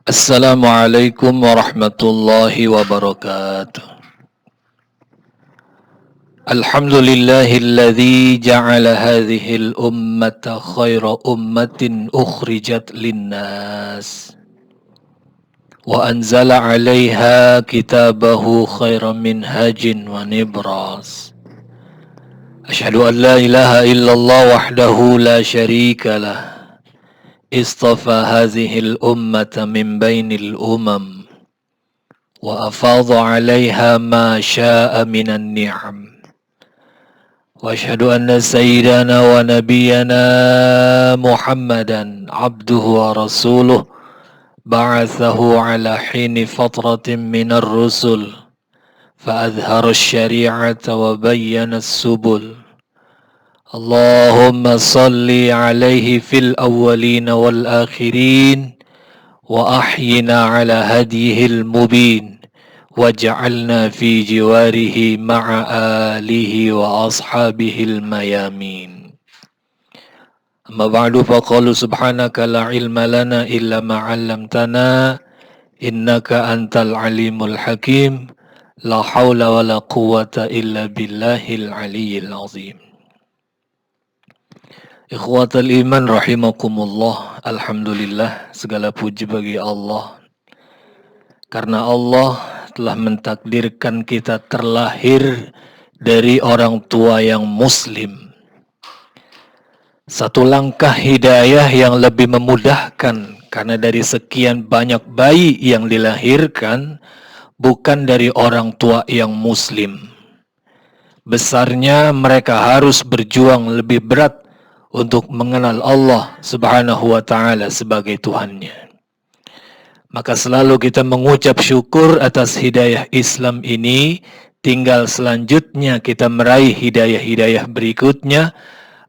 Assalamualaikum warahmatullahi wabarakatuh. Alhamdulillahilladzi ja'ala hadhil ummata khaira ummatin ukhrijat linnas wa anzala 'alaiha kitabahu khairan minhajin wa nibras. Asyhadu an la ilaha illallah wahdahu la syarika lah. Istafa hadhil ummata min bainil umam wa afadha 'alaiha ma syaa minan ni'am. Wa asyhadu anna sayyidana wa nabiyyana Muhammadan abduhu wa rasuluh ba'athahu ala hini fatratin minar rusul fa adhhara asy-syari'ata wa bayyana as-subul. Allahumma salli alaihi fil awwalin wal akhirin wa ahyina ala hadihil mubin waj'alna fi jiwarihi ma'a alihi wa ashabihil mayamin. Amma ba'du faqalu subhanaka la ilma lana illa ma 'allamtana innaka antal alimul hakim la haula wala quwwata illa billahil aliyyil azim. Ikhwatal iman rahimakumullah. Alhamdulillah, segala puji bagi Allah, karena Allah telah mentakdirkan kita terlahir dari orang tua yang muslim. Satu langkah hidayah yang lebih memudahkan, karena dari sekian banyak bayi yang dilahirkan bukan dari orang tua yang muslim. Besarnya mereka harus berjuang lebih berat untuk mengenal Allah Subhanahu wa ta'ala sebagai Tuhannya. Maka selalu kita mengucap syukur atas hidayah Islam ini. Tinggal selanjutnya kita meraih hidayah-hidayah berikutnya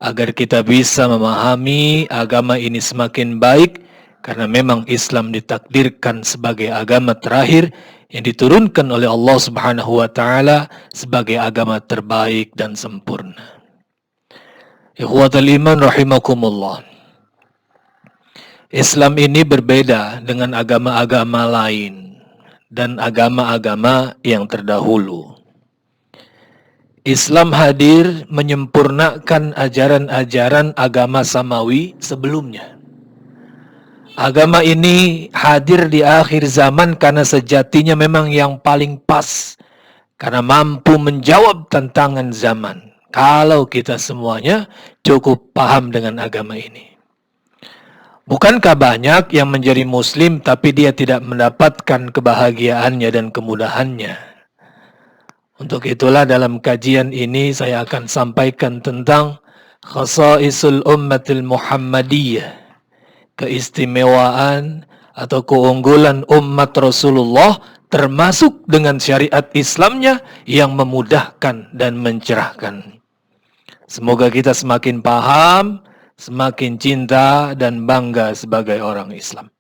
agar kita bisa memahami agama ini semakin baik, karena memang Islam ditakdirkan sebagai agama terakhir yang diturunkan oleh Allah Subhanahu wa ta'ala sebagai agama terbaik dan sempurna. Ikhwatal iman rahimakumullah. Islam ini berbeda dengan agama-agama lain dan agama-agama yang terdahulu. Islam hadir menyempurnakan ajaran-ajaran agama samawi sebelumnya. Agama ini hadir di akhir zaman karena sejatinya memang yang paling pas, karena mampu menjawab tantangan zaman. Kalau kita semuanya cukup paham dengan agama ini. Bukankah banyak yang menjadi muslim tapi dia tidak mendapatkan kebahagiaannya dan kemudahannya? Untuk itulah dalam kajian ini saya akan sampaikan tentang khasaisul ummatil Muhammadiyah, keistimewaan atau keunggulan umat Rasulullah termasuk dengan syariat Islamnya yang memudahkan dan mencerahkan. Semoga kita semakin paham, semakin cinta dan bangga sebagai orang Islam.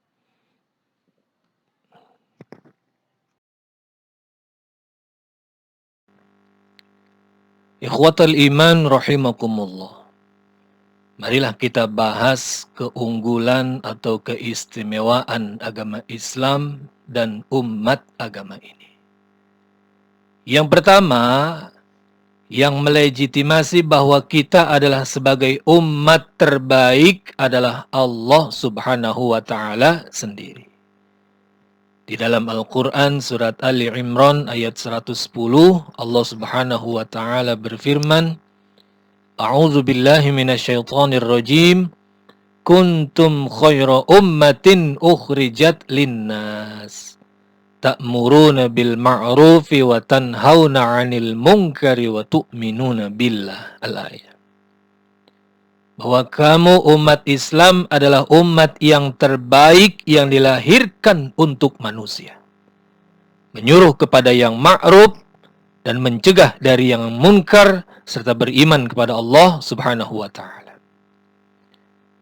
Ikhwatal iman rahimakumullah. Marilah kita bahas keunggulan atau keistimewaan agama Islam dan umat agama ini. Yang pertama, yang melegitimasi bahwa kita adalah sebagai umat terbaik adalah Allah Subhanahu wa ta'ala sendiri. Di dalam Al-Quran surat Ali Imran ayat 110, Allah Subhanahu wa ta'ala berfirman, A'udzu billahi minasyaitonir rajim, kuntum khaira ummatin ukhrijat linnas ta'muruna bil ma'rufi wa tanhauna 'anil munkari wa tu'minuna billah. Al-ayat. Bahwa kamu umat Islam adalah umat yang terbaik yang dilahirkan untuk manusia. Menyuruh kepada yang ma'ruf dan mencegah dari yang munkar serta beriman kepada Allah Subhanahu wa ta'ala.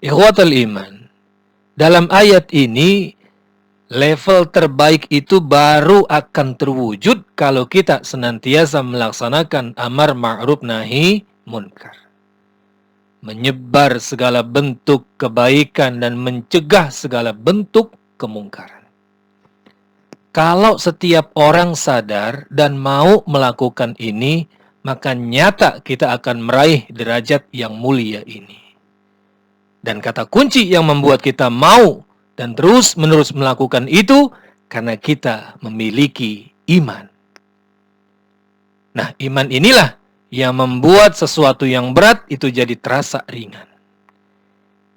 Ikhwatal iman, dalam ayat ini Level terbaik itu baru akan terwujud kalau kita senantiasa melaksanakan amar ma'ruf nahi munkar. Menyebar segala bentuk kebaikan dan mencegah segala bentuk kemungkaran. Kalau setiap orang sadar dan mau melakukan ini, maka nyata kita akan meraih derajat yang mulia ini. Dan kata kunci yang membuat kita mau dan terus-menerus melakukan itu, karena kita memiliki iman. Nah, iman inilah yang membuat sesuatu yang berat itu jadi terasa ringan.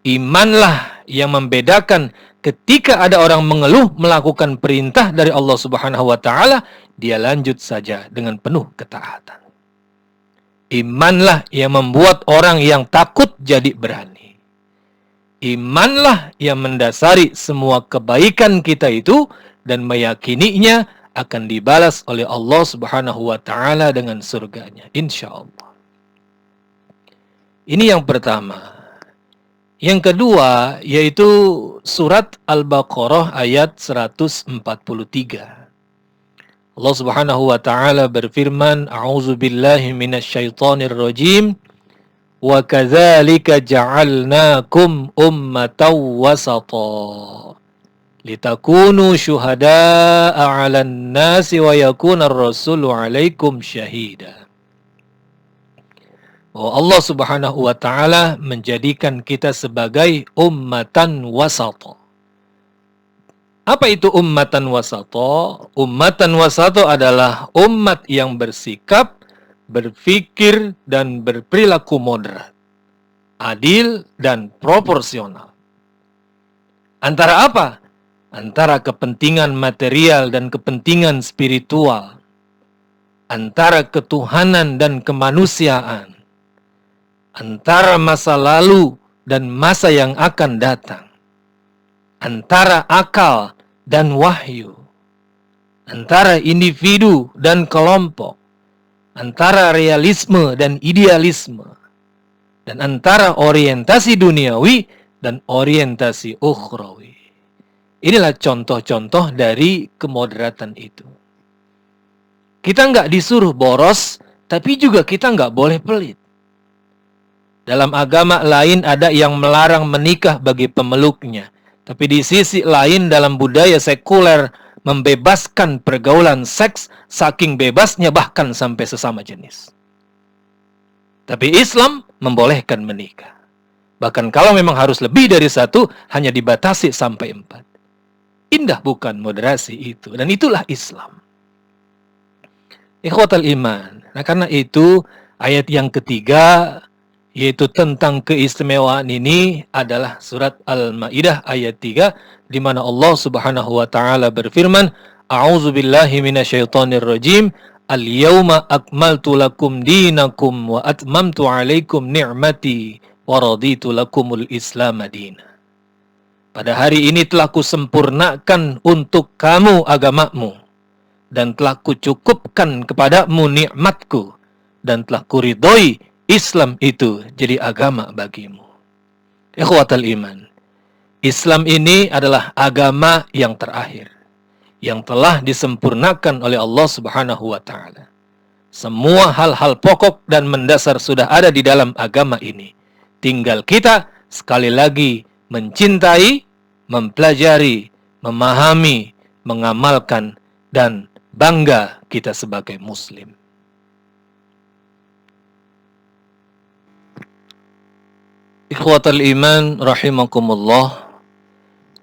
Imanlah yang membedakan ketika ada orang mengeluh melakukan perintah dari Allah Subhanahu wa Ta'ala, dia lanjut saja dengan penuh ketaatan. Imanlah yang membuat orang yang takut jadi berani. Imanlah yang mendasari semua kebaikan kita itu dan meyakininya akan dibalas oleh Allah Subhanahu wa Ta'ala dengan surganya, insyaallah. Ini yang pertama. Yang kedua yaitu surat Al-Baqarah ayat 143. Allah Subhanahu wa Ta'ala berfirman, A'udzu billahi minasyaitonir rajim. Wa kadzalika ja'alnakum ummatan wasata litakunu syuhada'a 'alan nasi wa yakuna ar-rasulu 'alaikum syahida. Allah Subhanahu wa Ta'ala menjadikan kita sebagai ummatan wasata. Apa itu ummatan wasata? Ummatan wasata adalah umat yang bersikap, berpikir dan berperilaku moderat, adil dan proporsional. Antara apa? Antara kepentingan material dan kepentingan spiritual, antara ketuhanan dan kemanusiaan, antara masa lalu dan masa yang akan datang, antara akal dan wahyu, antara individu dan kelompok, antara realisme dan idealisme, dan antara orientasi duniawi dan orientasi ukhrawi. Inilah contoh-contoh dari kemoderatan itu. Kita nggak disuruh boros, tapi juga kita nggak boleh pelit. Dalam agama lain ada yang melarang menikah bagi pemeluknya, tapi di sisi lain dalam budaya sekuler membebaskan pergaulan seks saking bebasnya bahkan sampai sesama jenis. Tapi Islam membolehkan menikah. Bahkan kalau memang harus lebih dari satu, hanya dibatasi sampai 4. Indah bukan moderasi itu? Dan itulah Islam. Ikhwatal iman. Nah karena itu ayat yang ketiga, yaitu tentang keistimewaan ini adalah surat Al-Maidah ayat 3, di mana Allah Subhanahu wa Ta'ala berfirman, A'udzu billahi minasyaitonir rajim, Al-yawma akmaltu lakum dinakum wa atmamtu 'alaikum ni'mati wa raditu lakumul Islam madina. Pada hari ini telah kusempurnakan untuk kamu agamamu dan telah kucukupkan kepadamu nikmatku dan telah kuridhoi Islam itu jadi agama bagimu. Ikhwatal iman. Islam ini adalah agama yang terakhir, yang telah disempurnakan oleh Allah Subhanahu wa Ta'ala. Semua hal-hal pokok dan mendasar sudah ada di dalam agama ini. Tinggal kita sekali lagi mencintai, mempelajari, memahami, mengamalkan, dan bangga kita sebagai muslim. Ikhwatal iman rahimakumullah,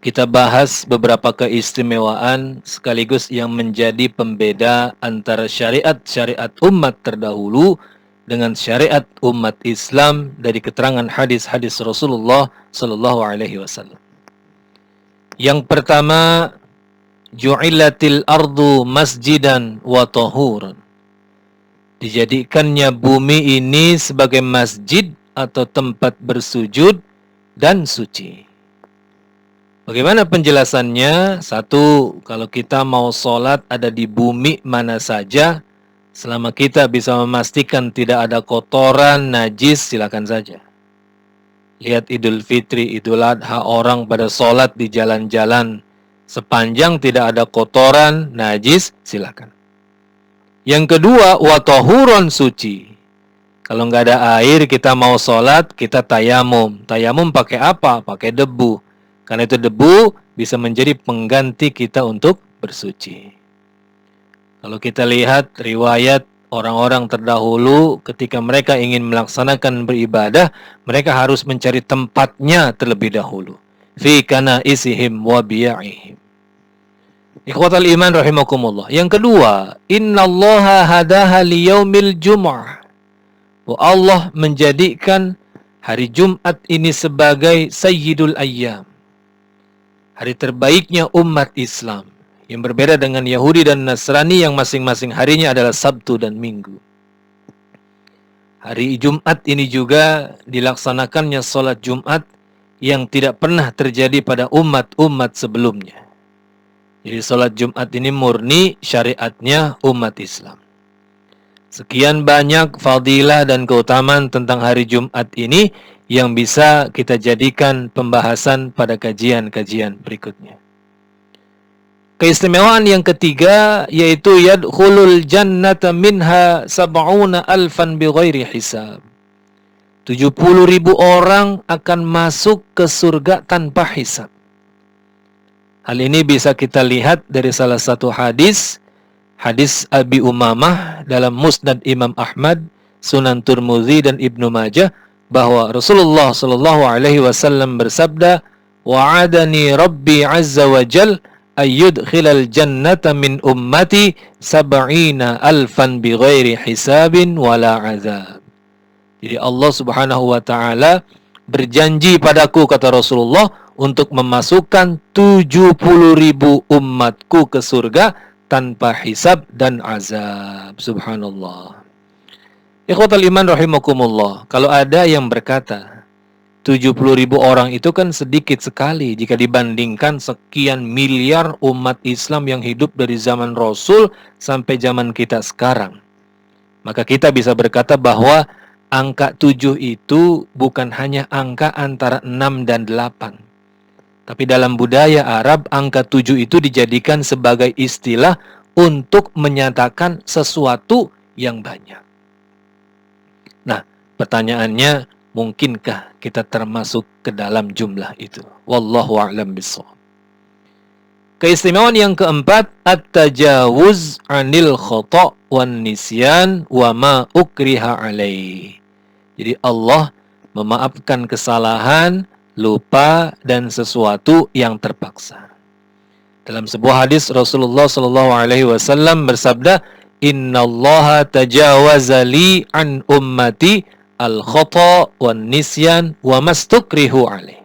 kita bahas beberapa keistimewaan sekaligus yang menjadi pembeda antara syariat-syariat umat terdahulu dengan syariat umat Islam dari keterangan hadis-hadis Rasulullah sallallahu alaihi wasallam. Yang pertama, ju'ilatil ardu masjidan wa tahuran. Dijadikannya bumi ini sebagai masjid atau tempat bersujud dan suci. Bagaimana penjelasannya? Satu, kalau kita mau sholat ada di bumi mana saja, selama kita bisa memastikan tidak ada kotoran, najis, silakan saja. Lihat Idul Fitri, Idul Adha, orang pada sholat di jalan-jalan Sepanjang tidak ada kotoran, najis, silakan. Yang kedua, wa tahuron, suci. Kalau nggak ada air, kita mau sholat, kita tayamum. Tayamum pakai apa? Pakai debu. Karena itu debu bisa menjadi pengganti kita untuk bersuci. Kalau kita lihat riwayat orang-orang terdahulu, ketika mereka ingin melaksanakan beribadah, mereka harus mencari tempatnya terlebih dahulu. Fi kana'isihim wa biya'ihim. Ikhwatal iman rahimakumullah. Yang kedua, innallaha hadaha liyaumil jum'ah. Allah menjadikan hari Jumat ini sebagai sayyidul ayyam. Hari terbaiknya umat Islam. Yang berbeda dengan Yahudi dan Nasrani yang masing-masing harinya adalah Sabtu dan Minggu. Hari Jumat ini juga dilaksanakannya sholat Jumat yang tidak pernah terjadi pada umat-umat sebelumnya. Jadi sholat Jumat ini murni syariatnya umat Islam. Sekian banyak fadilah dan keutamaan tentang hari Jumat ini yang bisa kita jadikan pembahasan pada kajian-kajian berikutnya. Keistimewaan yang ketiga yaitu yadkhulul jannata minha sab'una alfan bighairi hisab. 70.000 orang akan masuk ke surga tanpa hisab. Hal ini bisa kita lihat dari salah satu hadis Abi Umamah dalam Musnad Imam Ahmad, Sunan Tirmidzi dan Ibnu Majah, bahwa Rasulullah sallallahu alaihi wasallam bersabda, "Wa'adani Rabbi azza wa jal ayyudkhilal jannata min ummati sab'ina alfan bighairi hisabin wala azab." Jadi Allah Subhanahu wa taala berjanji padaku, kata Rasulullah, untuk memasukkan 70.000 umatku ke surga tanpa hisab dan azab. Subhanallah. Ikhwatal iman rahimakumullah. Kalau ada yang berkata 70.000 orang itu kan sedikit sekali jika dibandingkan sekian miliar umat Islam yang hidup dari zaman Rasul sampai zaman kita sekarang, maka kita bisa berkata bahwa angka 7 itu bukan hanya angka antara 6 dan 8. Tapi dalam budaya Arab, angka 7 itu dijadikan sebagai istilah untuk menyatakan sesuatu yang banyak. Nah, pertanyaannya, mungkinkah kita termasuk ke dalam jumlah itu? Wallahu a'lam bishawab. Keistimewaan yang keempat, at-tajawuz 'anil khata' wan nisyan wa ma ukriha alaih. Jadi Allah memaafkan kesalahan, lupa, dan sesuatu yang terpaksa. Dalam sebuah hadis Rasulullah sallallahu alaihi wasallam bersabda, "Innallaha tajawaza li an ummati al-khata' wan nisyan wa mastukrihu alaih."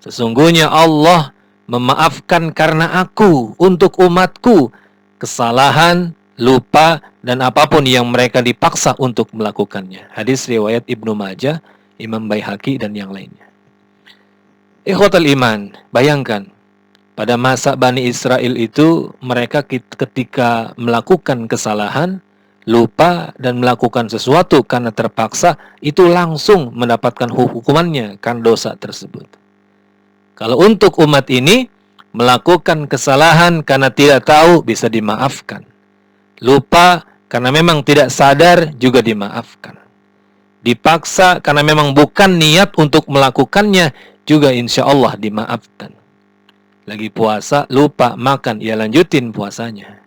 Sesungguhnya Allah memaafkan karena aku untuk umatku kesalahan, lupa, dan apapun yang mereka dipaksa untuk melakukannya. Hadis riwayat Ibnu Majah, Imam Baihaqi, dan yang lainnya. Ikhwatal iman, bayangkan pada masa Bani Israel itu mereka ketika melakukan kesalahan, lupa, dan melakukan sesuatu karena terpaksa, itu langsung mendapatkan hukumannya karena dosa tersebut. Kalau untuk umat ini, melakukan kesalahan karena tidak tahu bisa dimaafkan. Lupa karena memang tidak sadar juga dimaafkan. Dipaksa karena memang bukan niat untuk melakukannya juga insya Allah dimaafkan. Lagi puasa, lupa makan, ya lanjutin puasanya.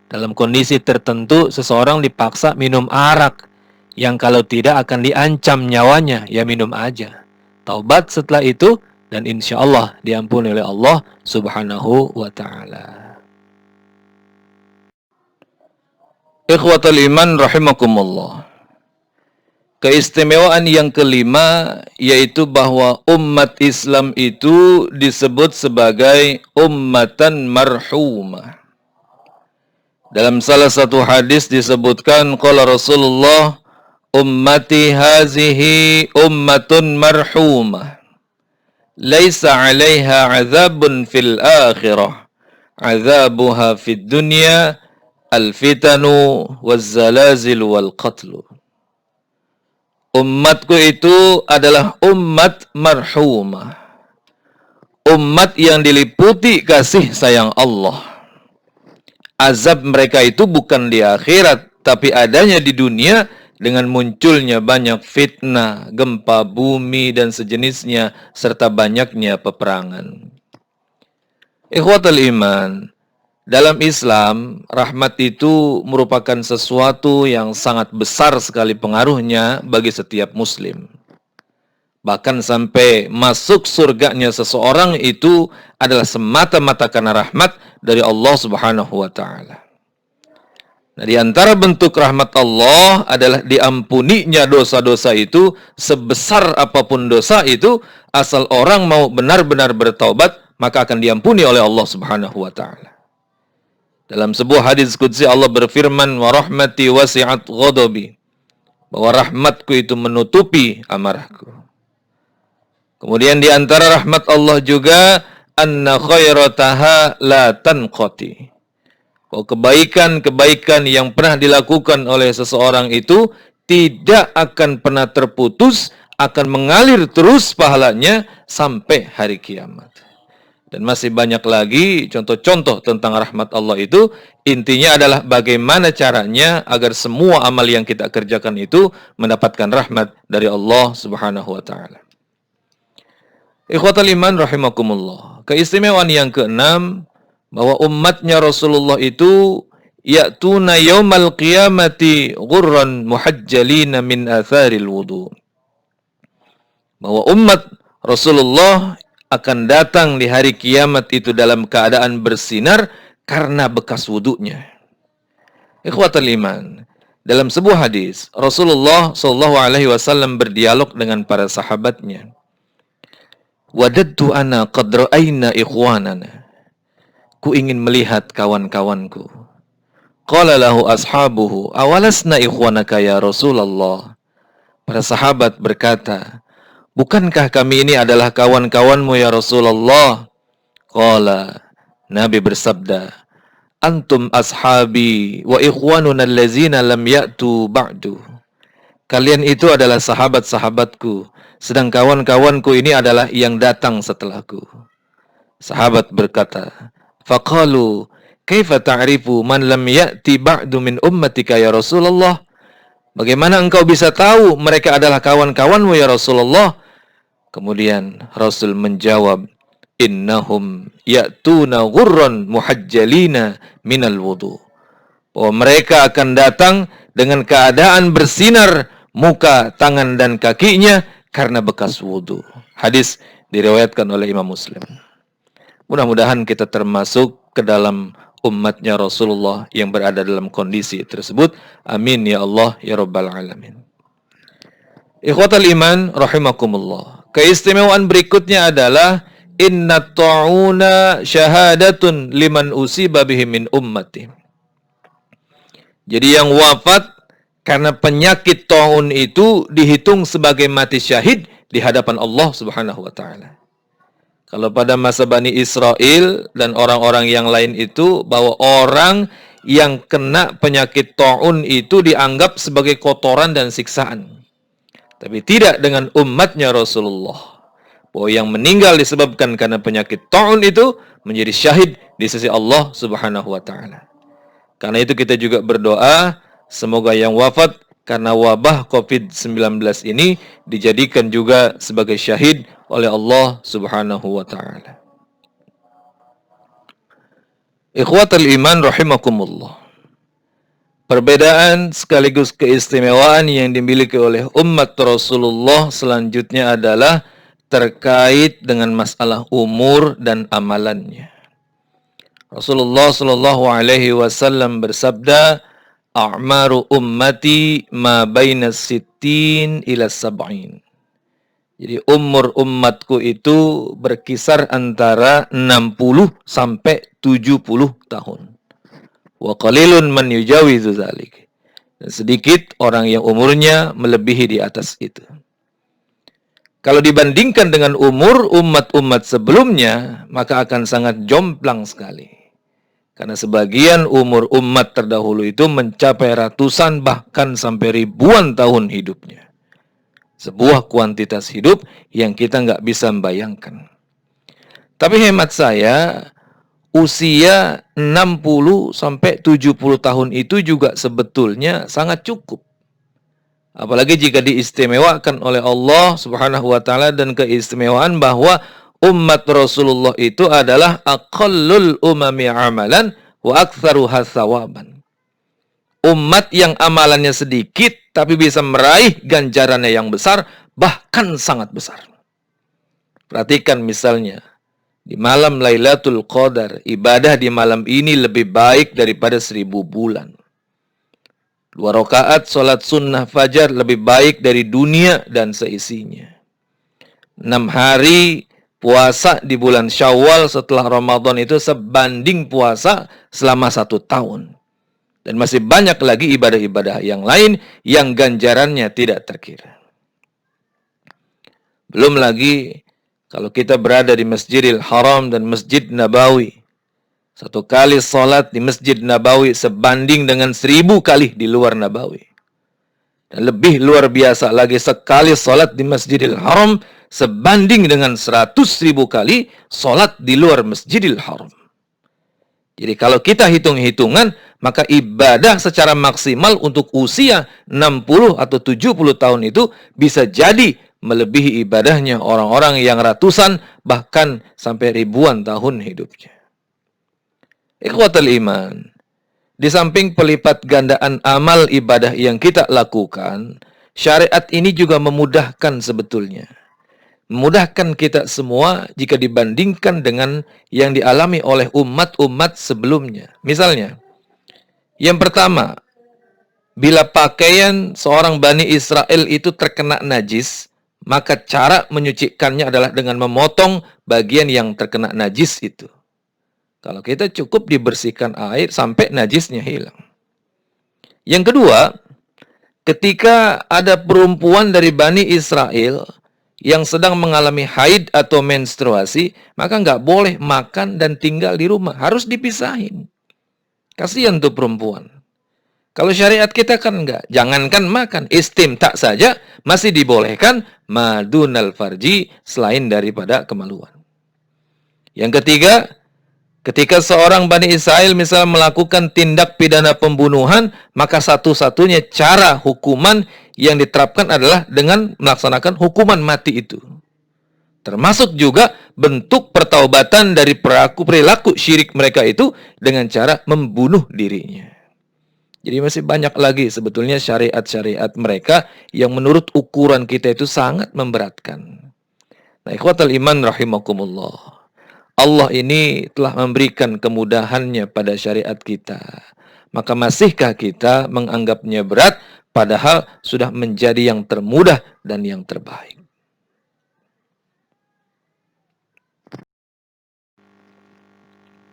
Dalam kondisi tertentu, seseorang dipaksa minum arak, yang kalau tidak akan diancam nyawanya, ya minum aja. Taubat setelah itu, dan insya Allah diampuni oleh Allah Subhanahu wa ta'ala. Ikhwatal iman rahimakumullah. Keistimewaan yang kelima yaitu bahwa umat Islam itu disebut sebagai ummatan marhumah. Dalam salah satu hadis disebutkan, qala Rasulullah, ummati hazihi ummatun marhumah, laisa 'alaiha 'adzabun fil akhirah, 'adzabuha fid dunya al-fitanu waz-zalazil wal qatlu. Umatku itu adalah umat marhumah. umat yang diliputi kasih sayang Allah. Azab mereka itu bukan di akhirat, tapi adanya di dunia dengan munculnya banyak fitnah, gempa bumi dan sejenisnya, serta banyaknya peperangan. Ikhwatul iman, dalam Islam, rahmat itu merupakan sesuatu yang sangat besar sekali pengaruhnya bagi setiap muslim. Bahkan sampai masuk surganya seseorang itu adalah semata-mata karena rahmat dari Allah Subhanahu wa taala. Nah, di antara bentuk rahmat Allah adalah diampuninya dosa-dosa itu, sebesar apapun dosa itu, asal orang mau benar-benar bertaubat, maka akan diampuni oleh Allah Subhanahu wa taala. Dalam sebuah hadis qudsi Allah berfirman, "Wa rahmati wasi'at ghadabi." Bahwa rahmatku itu menutupi amarahku. Kemudian di antara rahmat Allah juga, anna khairataha la tanqati. Bahwa kebaikan-kebaikan yang pernah dilakukan oleh seseorang itu tidak akan pernah terputus, akan mengalir terus pahalanya sampai hari kiamat. Dan masih banyak lagi contoh-contoh tentang rahmat Allah itu. Intinya adalah bagaimana caranya agar semua amal yang kita kerjakan itu mendapatkan rahmat dari Allah Subhanahu wa taala. Ikhwatal iman rahimakumullah. Keistimewaan yang keenam, bahwa umatnya Rasulullah itu ya'tuna yaumal qiyamati ghurran muhajjalina min atharil wudu. Bahwa umat Rasulullah akan datang di hari kiamat itu dalam keadaan bersinar karena bekas wudunya. Ikhwatal iman, dalam sebuah hadis Rasulullah SAW berdialog dengan para sahabatnya. Wadattu ana qad ra'ayna ikhwanana. Ku ingin melihat kawan-kawanku. Qala lahu ashabuhu, awalasna ikhwanaka ya Rasulullah. Para sahabat berkata, bukankah kami ini adalah kawan-kawanmu ya Rasulullah? Qala, Nabi bersabda, antum ashabi wa ikhwanuna allazina lam ya'tu ba'du. Kalian itu adalah sahabat-sahabatku, sedang kawan-kawanku ini adalah yang datang setelahku. Sahabat berkata, faqalu, kaifa ta'rifu man lam ya'ti ba'du min ummatika ya Rasulullah? Bagaimana engkau bisa tahu mereka adalah kawan-kawanmu ya Rasulullah? Kemudian Rasul menjawab, innahum ya'tuna ghurran muhajjalina minal wudu. Bahwa mereka akan datang dengan keadaan bersinar muka, tangan dan kakinya karena bekas wudu. Hadis diriwayatkan oleh Imam Muslim. Mudah-mudahan kita termasuk ke dalam umatnya Rasulullah yang berada dalam kondisi tersebut. Amin ya Allah ya Rabbal Alamin. Ikhwatal iman rahimakumullah. Keistimewaan berikutnya adalah inna ta'una syahadatun liman usiba bihi min ummati. Jadi yang wafat karena penyakit ta'un itu dihitung sebagai mati syahid di hadapan Allah Subhanahu wa taala. Kalau pada masa Bani Israel dan orang-orang yang lain itu, bahwa orang yang kena penyakit ta'un itu dianggap sebagai kotoran dan siksaan. Tapi tidak dengan umatnya Rasulullah. Bahwa yang meninggal disebabkan karena penyakit ta'un itu menjadi syahid di sisi Allah Subhanahu wa taala. Karena itu kita juga berdoa, semoga yang wafat karena wabah COVID-19 ini dijadikan juga sebagai syahid oleh Allah Subhanahu wa taala. Ikhwatal iman rahimakumullah. Perbedaan sekaligus keistimewaan yang dimiliki oleh umat Rasulullah selanjutnya adalah terkait dengan masalah umur dan amalannya. Rasulullah sallallahu alaihi wasallam bersabda, a'maru ummati ma baina sittin ila sab'in. Jadi umur umatku itu berkisar antara 60 sampai 70 tahun. Wa qalilun man yujawizu dzalik. Dan sedikit orang yang umurnya melebihi di atas itu. Kalau dibandingkan dengan umur umat-umat sebelumnya, maka akan sangat jomplang sekali. Karena sebagian umur umat terdahulu itu mencapai ratusan bahkan sampai ribuan tahun hidupnya. Sebuah kuantitas hidup yang kita nggak bisa membayangkan. Tapi hemat saya, usia 60 sampai 70 tahun itu juga sebetulnya sangat cukup. Apalagi jika diistimewakan oleh Allah Subhanahu wa taala, dan keistimewaan bahwa umat Rasulullah itu adalah aqallul umami amalan wa aktsaruha thawaban. Umat yang amalannya sedikit tapi bisa meraih ganjarannya yang besar, bahkan sangat besar. Perhatikan misalnya, di malam Lailatul Qadar, ibadah di malam ini lebih baik daripada 1000 bulan. 2 rakaat sholat sunnah fajar lebih baik dari dunia dan seisinya. 6 hari puasa di bulan Syawal setelah Ramadan itu sebanding puasa selama 1 tahun. Dan masih banyak lagi ibadah-ibadah yang lain yang ganjarannya tidak terkira. Belum lagi kalau kita berada di Masjidil Haram dan Masjid Nabawi. 1 kali sholat di Masjid Nabawi sebanding dengan 1000 kali di luar Nabawi. Dan lebih luar biasa lagi, sekali sholat di Masjidil Haram sebanding dengan 100.000 kali sholat di luar Masjidil Haram. Jadi kalau kita hitung-hitungan, maka ibadah secara maksimal untuk usia 60 atau 70 tahun itu bisa jadi melebihi ibadahnya orang-orang yang ratusan bahkan sampai ribuan tahun hidupnya. Ikhwatal iman, di samping pelipat gandaan amal ibadah yang kita lakukan, syariat ini juga memudahkan sebetulnya. Memudahkan kita semua jika dibandingkan dengan yang dialami oleh umat-umat sebelumnya. Misalnya, yang pertama, bila pakaian seorang Bani Israel itu terkena najis, maka cara menyucikannya adalah dengan memotong bagian yang terkena najis itu. Kalau kita cukup dibersihkan air sampai najisnya hilang. Yang kedua, ketika ada perempuan dari Bani Israel yang sedang mengalami haid atau menstruasi, maka nggak boleh makan dan tinggal di rumah. Harus dipisahin. Kasihan tuh perempuan. Kalau syariat kita kan nggak. Jangankan makan, istimta saja masih dibolehkan madunal farji selain daripada kemaluan. Yang ketiga, ketika seorang Bani Israel misalnya melakukan tindak pidana pembunuhan, maka satu-satunya cara hukuman yang diterapkan adalah dengan melaksanakan hukuman mati itu. Termasuk juga bentuk pertaubatan dari perilaku syirik mereka itu dengan cara membunuh dirinya. Jadi masih banyak lagi sebetulnya syariat-syariat mereka yang menurut ukuran kita itu sangat memberatkan. Nah, ikhwatal iman rahimakumullah. Allah ini telah memberikan kemudahannya pada syariat kita. Maka masihkah kita menganggapnya berat, padahal sudah menjadi yang termudah dan yang terbaik.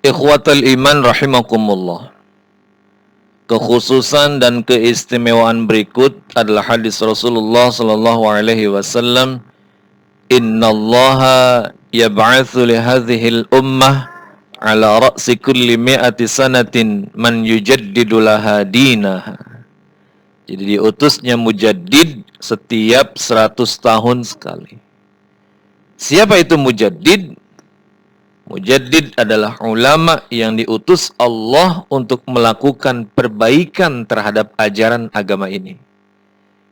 Ikhwatal iman rahimakumullah. Kekhususan dan keistimewaan berikut adalah hadis Rasulullah sallallahu alaihi wasallam, innallaha yab'atsu li hadhil ummah ala ra'si kulli mi'ati sanatin man yujaddidu laha dinaha. Jadi diutusnya mujaddid setiap 100 tahun sekali. Siapa itu mujaddid? Mujaddid adalah ulama yang diutus Allah untuk melakukan perbaikan terhadap ajaran agama ini.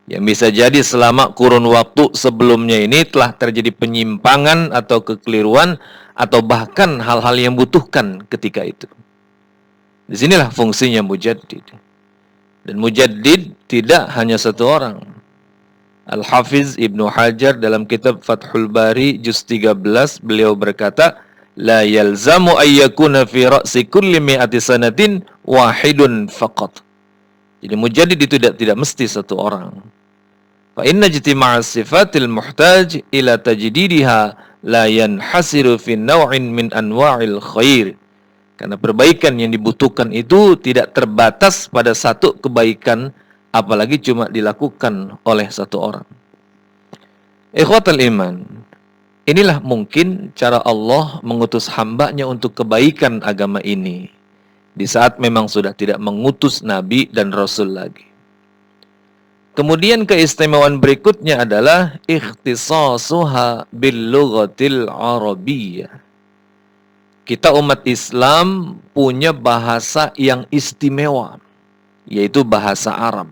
Yang bisa jadi selama kurun waktu sebelumnya ini telah terjadi penyimpangan atau kekeliruan atau bahkan hal-hal yang butuhkan ketika itu. Disinilah fungsinya mujaddid. Dan mujaddid tidak hanya satu orang. Al-Hafiz Ibnu Hajar dalam kitab Fathul Bari juz 13 beliau berkata, la yalzamu ayyakuna fi ra'si kulli mi'ati sanatin wahidun faqat. Jadi mujaddid itu tidak mesti satu orang. Fa inna ijtima'as sifatil muhtaj ila tajdidiha la yanhasiru fi naw'in min anwa'il khair. Karena perbaikan yang dibutuhkan itu tidak terbatas pada satu kebaikan, apalagi cuma dilakukan oleh satu orang. Ikhwatal iman, inilah mungkin cara Allah mengutus hambanya untuk kebaikan agama ini, di saat memang sudah tidak mengutus Nabi dan Rasul lagi. Kemudian keistimewaan berikutnya adalah ikhtisasuha bil lughatil arabiyyah. kita umat Islam punya bahasa yang istimewa, yaitu bahasa Arab.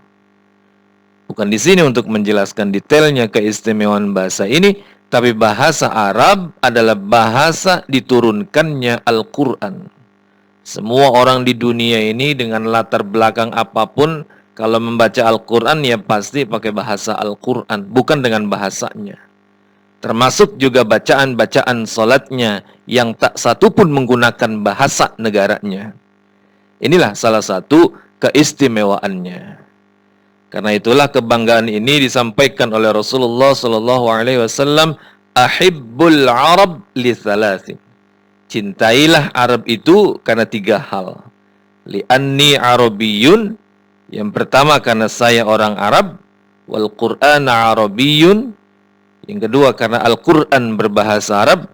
Bukan di sini untuk menjelaskan detailnya keistimewaan bahasa ini, tapi bahasa Arab adalah bahasa diturunkannya Al-Quran. Semua orang di dunia ini dengan latar belakang apapun, kalau membaca Al-Quran ya pasti pakai bahasa Al-Quran, bukan dengan bahasanya. Termasuk juga bacaan-bacaan salatnya yang tak satu pun menggunakan bahasa negaranya. Inilah salah satu keistimewaannya. Karena itulah kebanggaan ini disampaikan oleh Rasulullah SAW, ahibbul Arab li thalathin. Cintailah Arab itu karena 3 hal. Li'anni Arabiyyun, yang pertama karena saya orang Arab, wal Qur'an Arabiyyun, yang kedua karena Al-Quran berbahasa Arab,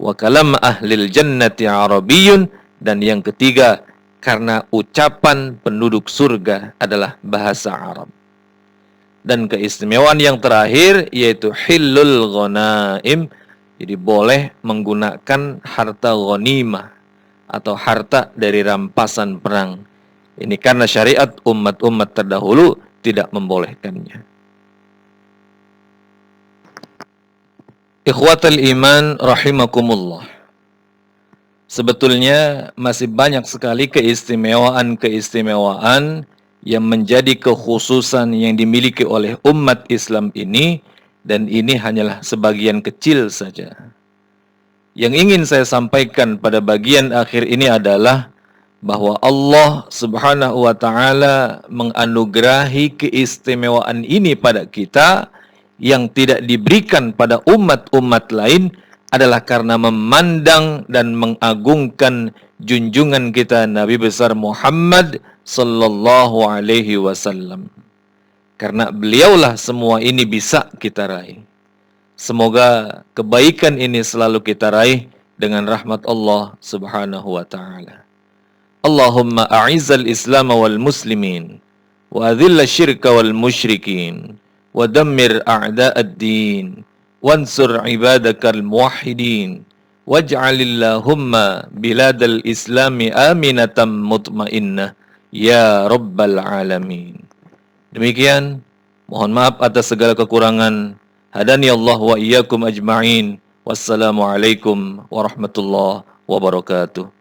wa kalam ahlil jannati Arabiyyun, dan yang ketiga karena ucapan penduduk surga adalah bahasa Arab. Dan keistimewaan yang terakhir yaitu hillul ghanaim, jadi boleh menggunakan harta ghanimah atau harta dari rampasan perang. Ini karena syariat umat-umat terdahulu tidak membolehkannya. Ikhwatal iman rahimakumullah. Sebetulnya masih banyak sekali keistimewaan-keistimewaan yang menjadi kekhususan yang dimiliki oleh umat Islam ini, dan ini hanyalah sebagian kecil saja. Yang ingin saya sampaikan pada bagian akhir ini adalah bahwa Allah Subhanahu wa ta'ala menganugerahi keistimewaan ini pada kita yang tidak diberikan pada umat-umat lain, adalah karena memandang dan mengagungkan junjungan kita Nabi besar Muhammad sallallahu alaihi wasallam. Karena beliaulah semua ini bisa kita raih. Semoga kebaikan ini selalu kita raih dengan rahmat Allah Subhanahu wa ta'ala. Allahumma a'izzal Islam wal muslimin wa adhilla syirka wal musyrikin wa dammir a'da'ad din wansur ibadakal muwahhidin waj'alillahumma biladal islami aminatan mutmainnah ya rabbal alamin. Demikian, mohon maaf atas segala kekurangan. Hadani Allah wa iyyakum ajma'in. Wassalamualaikum warahmatullahi wabarakatuh.